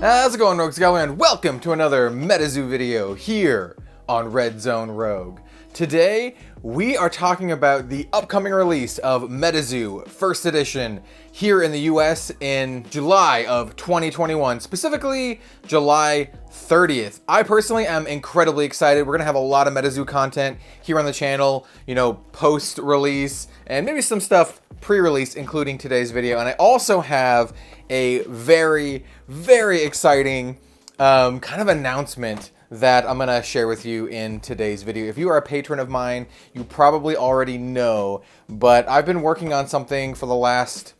How's it going, Rogues Gallery, and welcome to another Metazoo video here on Red Zone Rogue. Today, we are talking about the upcoming release of Metazoo First Edition here in the US in July of 2021, specifically July 30th. I personally am incredibly excited. We're gonna have a lot of Metazoo content here on the channel, you know, post-release, and maybe some stuff pre-release, including today's video. And I also have a very, very exciting kind of announcement that I'm gonna share with you in today's video. If you are a patron of mine, you probably already know, but I've been working on something for the last,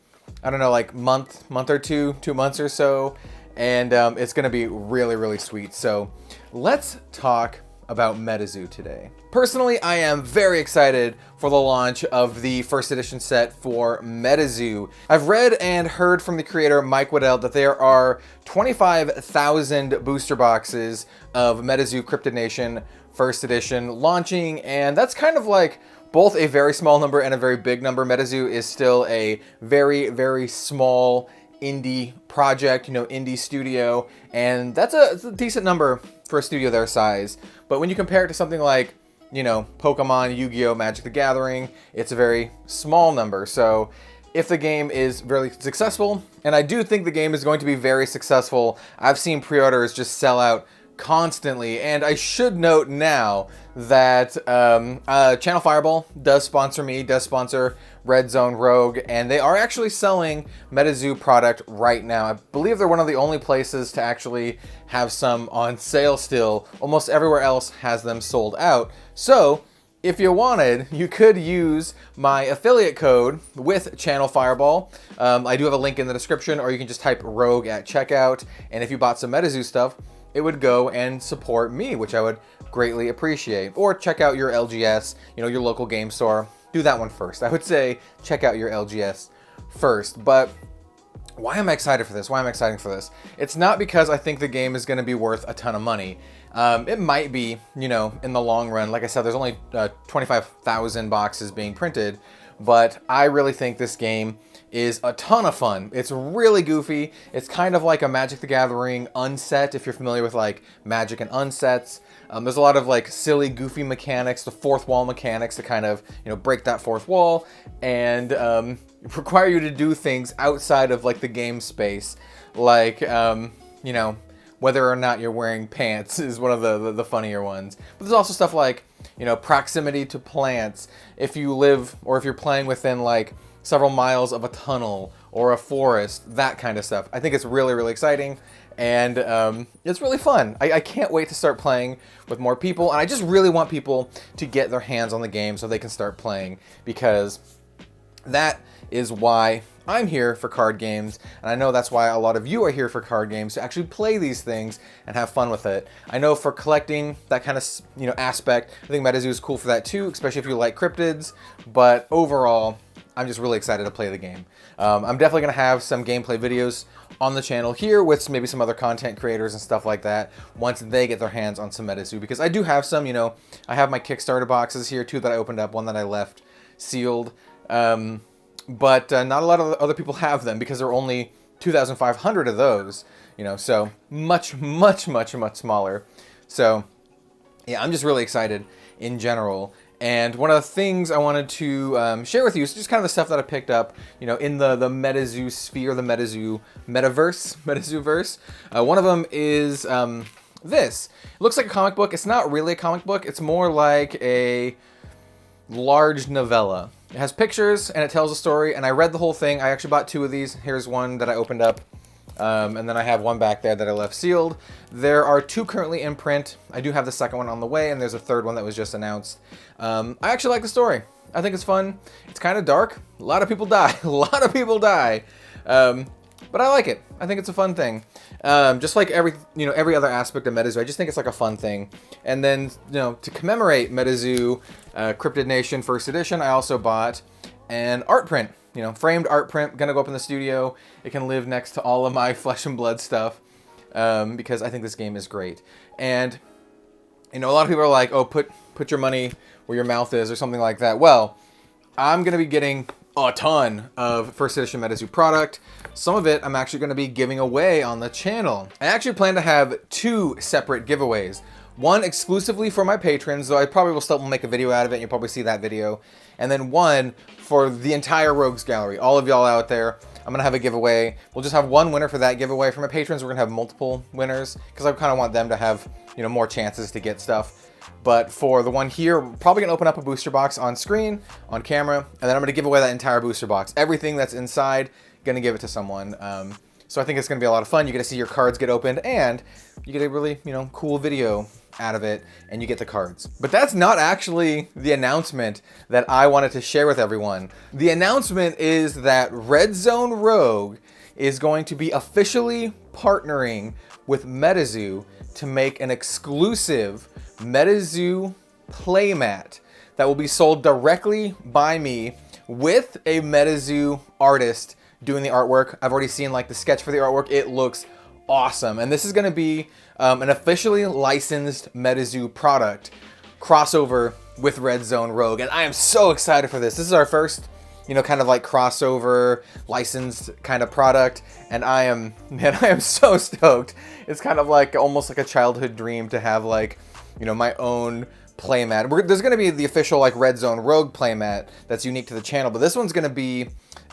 I don't know, like month or two months or so, and it's gonna be really, really sweet. So let's talk about Metazoo today. Personally, I am very excited for the launch of the first edition set for Metazoo. I've read and heard from the creator Mike Waddell that there are 25,000 booster boxes of Metazoo Cryptid Nation first edition launching, and that's kind of like both a very small number and a very big number. Metazoo is still a very, very small indie project, you know, indie studio, and that's a decent number for a studio their size. But when you compare it to something like, you know, Pokemon, Yu-Gi-Oh, Magic the Gathering, it's a very small number. So if the game is very successful, and I do think the game is going to be very successful, I've seen pre-orders just sell out constantly. And I should note now that Channel Fireball does sponsor me, does sponsor Red Zone Rogue, and they are actually selling Metazoo product right now. I believe they're one of the only places to actually have some on sale still. Almost everywhere else has them sold out. So if you wanted, you could use my affiliate code with Channel Fireball. I do have a link in the description, or you can just type Rogue at checkout, and if you bought some Metazoo stuff, it would go and support me, which I would greatly appreciate. Or check out your LGS, you know, your local game store. Do that one first. I would say check out your LGS first. But why am I excited for this? Why am I excited for this? It's not because I think the game is going to be worth a ton of money. It might be, you know, in the long run. Like I said, there's only 25,000 boxes being printed, but I really think this game is a ton of fun. It's really goofy. It's kind of like a Magic the Gathering unset, if you're familiar with like Magic and unsets. There's a lot of like silly, goofy mechanics, the fourth wall mechanics to kind of, you know, break that fourth wall and require you to do things outside of like the game space, like you know, whether or not you're wearing pants is one of the funnier ones. But there's also stuff like, you know, proximity to plants. If you live, or if you're playing within like several miles of a tunnel or a forest, that kind of stuff. I think it's really, really exciting, and it's really fun. I can't wait to start playing with more people, and I just really want people to get their hands on the game so they can start playing, because that is why I'm here for card games, and I know that's why a lot of you are here for card games, to actually play these things and have fun with it. I know for collecting, that kind of, you know, aspect, I think Metazoo is cool for that too, especially if you like cryptids, but overall, I'm just really excited to play the game. I'm definitely going to have some gameplay videos on the channel here with maybe some other content creators and stuff like that once they get their hands on some Metazoo, because I do have some, you know, I have my Kickstarter boxes here, two that I opened up, one that I left sealed, but not a lot of other people have them because there are only 2,500 of those, you know, so much smaller. So yeah, I'm just really excited in general. And one of the things I wanted to share with you is just kind of the stuff that I picked up, you know, in the Metazoo sphere, the Metazoo metaverse, Metazoo-verse. One of them is this. It looks like a comic book. It's not really a comic book. It's more like a large novella. It has pictures and it tells a story, and I read the whole thing. I actually bought two of these. Here's one that I opened up. And then I have one back there that I left sealed. There are two currently in print. I do have the second one on the way, and there's a third one that was just announced. I actually like the story. I think it's fun. It's kind of dark. A lot of people die. A lot of people die. But I like it. I think it's a fun thing. Just like every other aspect of Metazoo, I just think it's like a fun thing. And then, you know, to commemorate Metazoo Cryptid Nation First Edition, I also bought an art print. You know, framed art print, gonna go up in the studio. It can live next to all of my Flesh and Blood stuff, because I think this game is great. And, you know, a lot of people are like, oh, put your money where your mouth is, or something like that. Well, I'm gonna be getting a ton of first edition Metazoo product. Some of it I'm actually going to be giving away on the channel. I actually plan to have 2 separate giveaways. One exclusively for my patrons, though I probably will still make a video out of it, and you'll probably see that video. And then one for the entire Rogues Gallery. All of y'all out there, I'm gonna have a giveaway. We'll just have one winner for that giveaway. For my patrons, we're gonna have multiple winners, because I kind of want them to have, you know, more chances to get stuff. But for the one here, we're probably gonna open up a booster box on screen, on camera, and then I'm gonna give away that entire booster box. Everything that's inside, gonna give it to someone. So I think it's gonna be a lot of fun. You get to see your cards get opened, and you get a really, you know, cool video out of it, and you get the cards. But that's not actually the announcement that I wanted to share with everyone. The announcement is that Red Zone Rogue is going to be officially partnering with Metazoo to make an exclusive Metazoo Playmat that will be sold directly by me with a Metazoo artist doing the artwork. I've already seen like the sketch for the artwork. It looks awesome. And this is going to be an officially licensed Metazoo product crossover with Red Zone Rogue. And I am so excited for this. This is our first, you know, kind of like crossover licensed kind of product. And I am so stoked. It's kind of like almost like a childhood dream to have like, you know, my own playmat. There's going to be the official like Red Zone Rogue playmat that's unique to the channel, but this one's going to be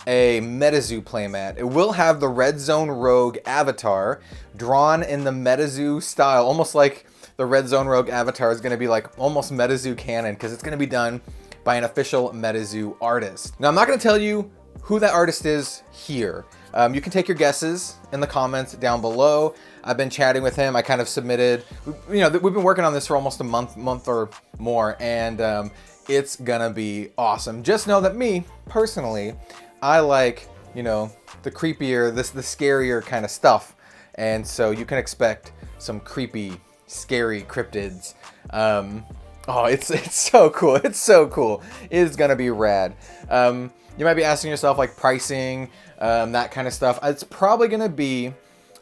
a Metazoo playmat. It will have the Red Zone Rogue avatar drawn in the Metazoo style, almost like the Red Zone Rogue avatar is going to be like almost Metazoo canon, because it's going to be done by an official Metazoo artist. Now, I'm not going to tell you who that artist is here. You can take your guesses in the comments down below. I've been chatting with him. I kind of submitted, you know, we've been working on this for almost a month or more, and it's gonna be awesome. Just know that me, personally, I like, you know, the creepier, the scarier kind of stuff. And so you can expect some creepy, scary cryptids. Oh, it's so cool. It's so cool. It's gonna be rad. You might be asking yourself like pricing, that kind of stuff. It's probably gonna be,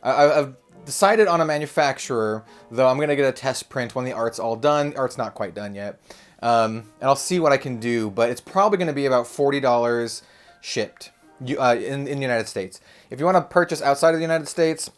I've decided on a manufacturer, though I'm gonna get a test print when the art's all done. Art's not quite done yet. And I'll see what I can do, but it's probably gonna be about $40 shipped in the United States. If you want to purchase outside of the United States,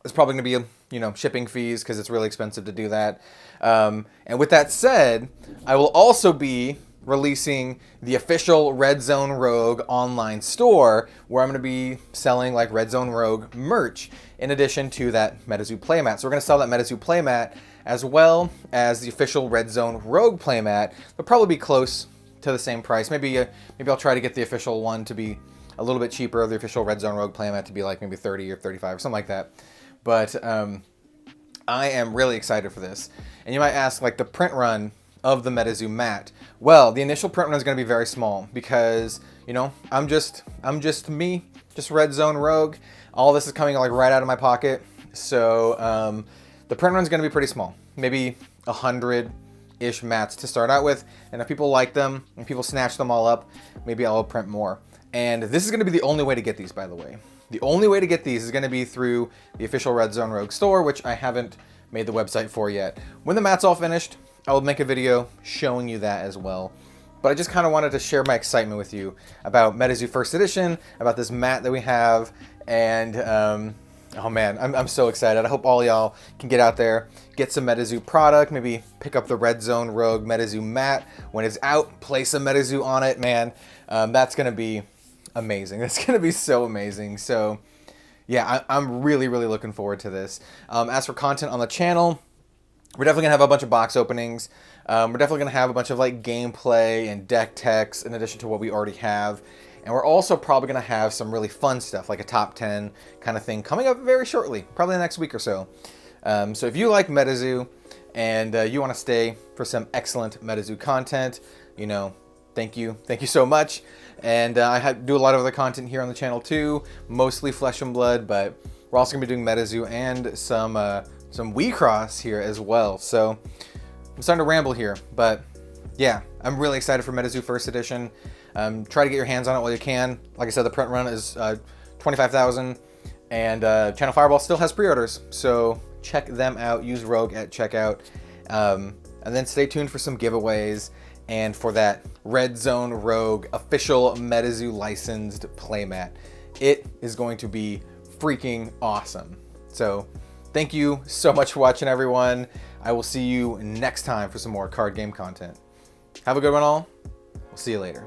it's probably going to be, you know, shipping fees, because it's really expensive to do that. And with that said, I will also be releasing the official Red Zone Rogue online store, where I'm going to be selling like Red Zone Rogue merch in addition to that Metazoo Playmat. So we're going to sell that Metazoo Playmat as well as the official Red Zone Rogue Playmat. They'll probably be close to the same price. Maybe I'll try to get the official one to be a little bit cheaper, the official Red Zone Rogue playmat to be like maybe 30 or 35 or something like that. But I am really excited for this. And you might ask, like, the print run of the Metazoo mat. Well, the initial print run is going to be very small, because, you know, I'm just me, just Red Zone Rogue. All this is coming like right out of my pocket. So the print run is going to be pretty small, maybe 100-ish mats to start out with, and if people like them and people snatch them all up, maybe I'll print more. And this is going to be the only way to get these, by the way. The only way to get these is going to be through the official Red Zone Rogue store, which I haven't made the website for yet. When the mat's all finished, I will make a video showing you that as well. But I just kind of wanted to share my excitement with you about Metazoo First Edition, about this mat that we have, and oh man, I'm so excited. I hope all y'all can get out there, get some Metazoo product, maybe pick up the Red Zone Rogue Metazoo mat when it's out, place some Metazoo on it, man. That's going to be amazing. That's going to be so amazing. So yeah, I'm really, really looking forward to this. As for content on the channel, we're definitely going to have a bunch of box openings. We're definitely going to have a bunch of like gameplay and deck techs in addition to what we already have. And we're also probably going to have some really fun stuff, like a top 10 kind of thing coming up very shortly, probably the next week or so. So if you like Metazoo and you want to stay for some excellent Metazoo content, you know, thank you so much. And I do a lot of other content here on the channel too, mostly Flesh and Blood, but we're also going to be doing Metazoo and some WeCross here as well. So I'm starting to ramble here, but yeah, I'm really excited for Metazoo First Edition. Try to get your hands on it while you can. Like I said, the print run is 25,000, and Channel Fireball still has pre-orders, so check them out. Use Rogue at checkout, and then stay tuned for some giveaways and for that Red Zone Rogue official Metazoo licensed playmat. It is going to be freaking awesome. So thank you so much for watching, everyone. I will see you next time for some more card game content. Have a good one all. We'll see you later.